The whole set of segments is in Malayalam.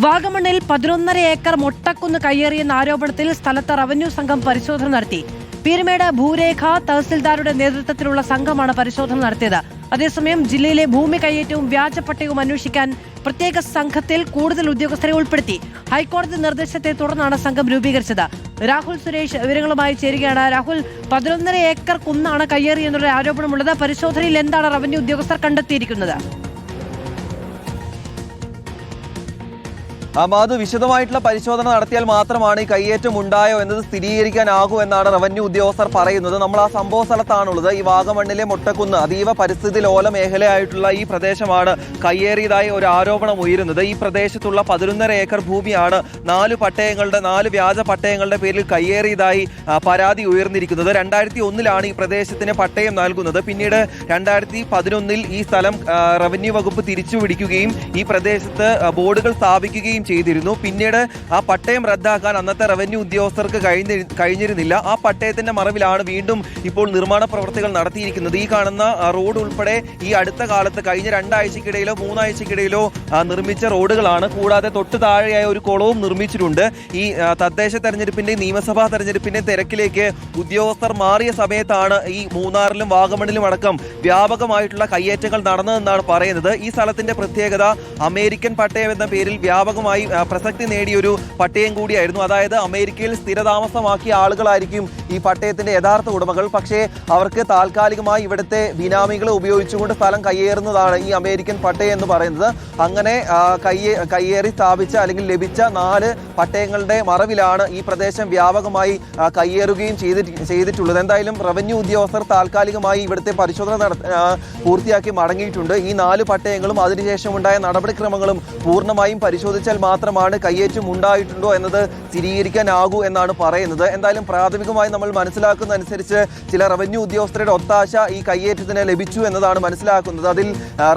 വാഗമണ്ണിൽ 11.5 ഏക്കർ മൊട്ടക്കുന്ന് കയ്യേറിയെന്ന ആരോപണത്തിൽ സ്ഥലത്ത് റവന്യൂ സംഘം പരിശോധന നടത്തി. പീരുമേട് ഭൂരേഖ തഹസിൽദാരുടെ നേതൃത്വത്തിലുള്ള സംഘമാണ് പരിശോധന നടത്തിയത്. അതേസമയം ജില്ലയിലെ ഭൂമി കയ്യേറ്റവും വ്യാജപ്പട്ടയവും അന്വേഷിക്കാൻ പ്രത്യേക സംഘത്തിൽ കൂടുതൽ ഉദ്യോഗസ്ഥരെ ഉൾപ്പെടുത്തി. ഹൈക്കോടതി നിർദ്ദേശത്തെ തുടർന്നാണ് സംഘം രൂപീകരിച്ചത്. രാഹുൽ സുരേഷ് വിവരങ്ങളുമായി ചേരുകയാണ്. രാഹുൽ, 11.5 ഏക്കർ കുന്നാണ് കയ്യേറിയെന്നുള്ള ആരോപണമുള്ളത്. പരിശോധനയിൽ എന്താണ് റവന്യൂ ഉദ്യോഗസ്ഥർ കണ്ടെത്തിയിരിക്കുന്നത്? മാധു, വിശദമായിട്ടുള്ള പരിശോധന നടത്തിയാൽ മാത്രമാണ് ഈ കയ്യേറ്റം ഉണ്ടായോ എന്നത് സ്ഥിരീകരിക്കാനാകൂ എന്നാണ് റവന്യൂ ഉദ്യോഗസ്ഥർ പറയുന്നത്. നമ്മൾ ആ സംഭവ സ്ഥലത്താണുള്ളത്. ഈ വാഗമണ്ണിലെ മൊട്ടക്കുന്ന് അതീവ പരിസ്ഥിതി ലോല മേഖലയായിട്ടുള്ള ഈ പ്രദേശമാണ് കയ്യേറിയതായി ഒരു ആരോപണം ഉയരുന്നത്. ഈ പ്രദേശത്തുള്ള 11.5 ഏക്കർ ഭൂമിയാണ് 4 വ്യാജ പട്ടയങ്ങളുടെ പേരിൽ കയ്യേറിയതായി പരാതി ഉയർന്നിരിക്കുന്നത്. 2001-ലാണ് ഈ പ്രദേശത്തിന് പട്ടയം നൽകുന്നത്. പിന്നീട് 2011-ൽ ഈ സ്ഥലം റവന്യൂ വകുപ്പ് തിരിച്ചുപിടിക്കുകയും ഈ പ്രദേശത്ത് ബോർഡുകൾ സ്ഥാപിക്കുകയും ചെയ്തിരുന്നു. പിന്നീട് ആ പട്ടയം റദ്ദാക്കാൻ അന്നത്തെ റവന്യൂ ഉദ്യോഗസ്ഥർക്ക് കഴിഞ്ഞിരുന്നില്ല. ആ പട്ടയത്തിന്റെ മറവിലാണ് വീണ്ടും ഇപ്പോൾ നിർമ്മാണ പ്രവർത്തികൾ നടത്തിയിരിക്കുന്നത്. ഈ കാണുന്ന റോഡ് ഉൾപ്പെടെ ഈ അടുത്ത കാലത്ത് കഴിഞ്ഞ 2 ആഴ്ചക്കിടയിലോ 3 ആഴ്ചക്കിടയിലോ നിർമ്മിച്ച റോഡുകളാണ്. കൂടാതെ തൊട്ട് താഴെയായ ഒരു കുളവും നിർമ്മിച്ചിട്ടുണ്ട്. ഈ തദ്ദേശ തെരഞ്ഞെടുപ്പിന്റെ നിയമസഭാ തെരഞ്ഞെടുപ്പിന്റെ തിരക്കിലേക്ക് ഉദ്യോഗസ്ഥർ മാറിയ സമയത്താണ് ഈ മൂന്നാറിലും വാഗമണ്ണിലും അടക്കം വ്യാപകമായിട്ടുള്ള കയ്യേറ്റങ്ങൾ നടന്നതെന്നാണ് പറയുന്നത്. ഈ സ്ഥലത്തിന്റെ പ്രത്യേകത അമേരിക്കൻ പട്ടയം എന്ന പേരിൽ വ്യാപകമായി പ്രസക്തി നേടിയൊരു പട്ടയം കൂടിയായിരുന്നു. അതായത് അമേരിക്കയിൽ സ്ഥിരതാമസമാക്കിയ ആളുകളായിരിക്കും ഈ പട്ടയത്തിന്റെ യഥാർത്ഥ ഉടമകൾ. പക്ഷേ അവർക്ക് താൽക്കാലികമായി ഇവിടുത്തെ ബിനാമികളെ ഉപയോഗിച്ചുകൊണ്ട് സ്ഥലം കയ്യേറുന്നതാണ് ഈ അമേരിക്കൻ പട്ടയം എന്ന് പറയുന്നത്. അങ്ങനെ കയ്യേറി സ്ഥാപിച്ച അല്ലെങ്കിൽ ലഭിച്ച 4 പട്ടയങ്ങളുടെ മറവിലാണ് ഈ പ്രദേശം വ്യാപകമായി കയ്യേറുകയും ചെയ്തിട്ടുള്ളത്. എന്തായാലും റവന്യൂ ഉദ്യോഗസ്ഥർ താൽക്കാലികമായി ഇവിടുത്തെ പരിശോധന പൂർത്തിയാക്കി മടങ്ങിയിട്ടുണ്ട്. ഈ 4 പട്ടയങ്ങളും അതിനുശേഷം ഉണ്ടായ നടപടിക്രമങ്ങളും പൂർണ്ണമായും പരിശോധിച്ചാൽ മാത്രമാണ് കയ്യേറ്റം ഉണ്ടായിട്ടുണ്ടോ എന്നത് സ്ഥിരീകരിക്കാനാകൂ എന്നാണ് പറയുന്നത്. എന്തായാലും പ്രാഥമികമായി നമ്മൾ മനസ്സിലാക്കുന്ന അനുസരിച്ച് ചില റവന്യൂ ഉദ്യോഗസ്ഥരുടെ ഒത്താശ ഈ കയ്യേറ്റത്തിന് ലഭിച്ചു എന്നതാണ് മനസ്സിലാക്കുന്നത്. അതിൽ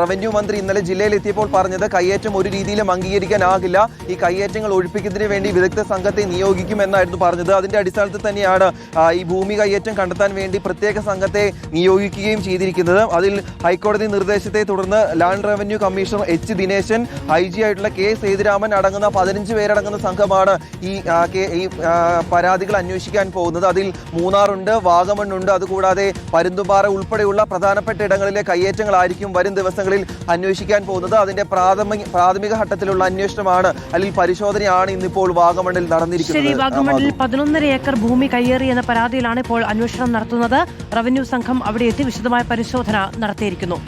റവന്യൂ മന്ത്രി ഇന്നലെ ജില്ലയിലെത്തിയപ്പോൾ പറഞ്ഞത് കയ്യേറ്റം ഒരു രീതിയിലും അംഗീകരിക്കാനാകില്ല, ഈ കയ്യേറ്റങ്ങൾ ഒഴിപ്പിക്കുന്നതിന് വേണ്ടി വിദഗ്ധ സംഘത്തെ നിയോഗിക്കുമെന്നായിരുന്നു പറഞ്ഞത്. അതിന്റെ അടിസ്ഥാനത്തിൽ തന്നെയാണ് ഈ ഭൂമി കയ്യേറ്റം കണ്ടെത്താൻ വേണ്ടി പ്രത്യേക സംഘത്തെ നിയോഗിക്കുകയും ചെയ്തിരിക്കുന്നത്. അതിൽ ഹൈക്കോടതി നിർദ്ദേശത്തെ തുടർന്ന് land revenue commissioner H Dineshan, IG ആയിട്ടുള്ള കെ സേതുരാമൻ അടങ്ങുന്ന 15 പേരടങ്ങുന്ന സംഘമാണ് ഈ പരാതികൾ അന്വേഷിക്കാൻ പോകുന്നത്. അതിൽ മൂന്നാറുണ്ട്, വാഗമണ്ണുണ്ട്, അതുകൂടാതെ പരുന്തുംപാറ ഉൾപ്പെടെയുള്ള പ്രധാനപ്പെട്ട ഇടങ്ങളിലെ കയ്യേറ്റങ്ങളായിരിക്കും വരും ദിവസങ്ങളിൽ അന്വേഷിക്കാൻ പോകുന്നത്. അതിന്റെ പ്രാഥമിക ഘട്ടത്തിലുള്ള അന്വേഷണമാണ് അല്ലെങ്കിൽ പരിശോധനയാണ് ഇന്നിപ്പോൾ വാഗമണ്ണിൽ നടന്നിരിക്കുന്നത്. വാഗമണ്ണിൽ 11.5 ഏക്കർ ഭൂമി കയ്യേറി എന്ന പരാതിയിലാണ് ഇപ്പോൾ അന്വേഷണം നടത്തുന്നത്. റവന്യൂ സംഘം അവിടെ എത്തി വിശദമായ പരിശോധന നടത്തിയിരിക്കുന്നു.